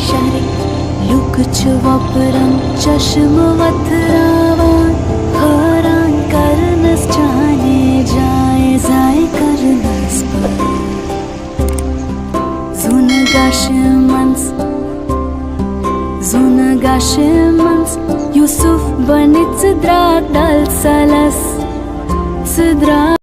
इशारे लुकच वापरान चष्म वथरावान हरान करनस जाने जाय जाय करनस पर Zuna gashemans Yusuf banit zidrak dal salas zidrak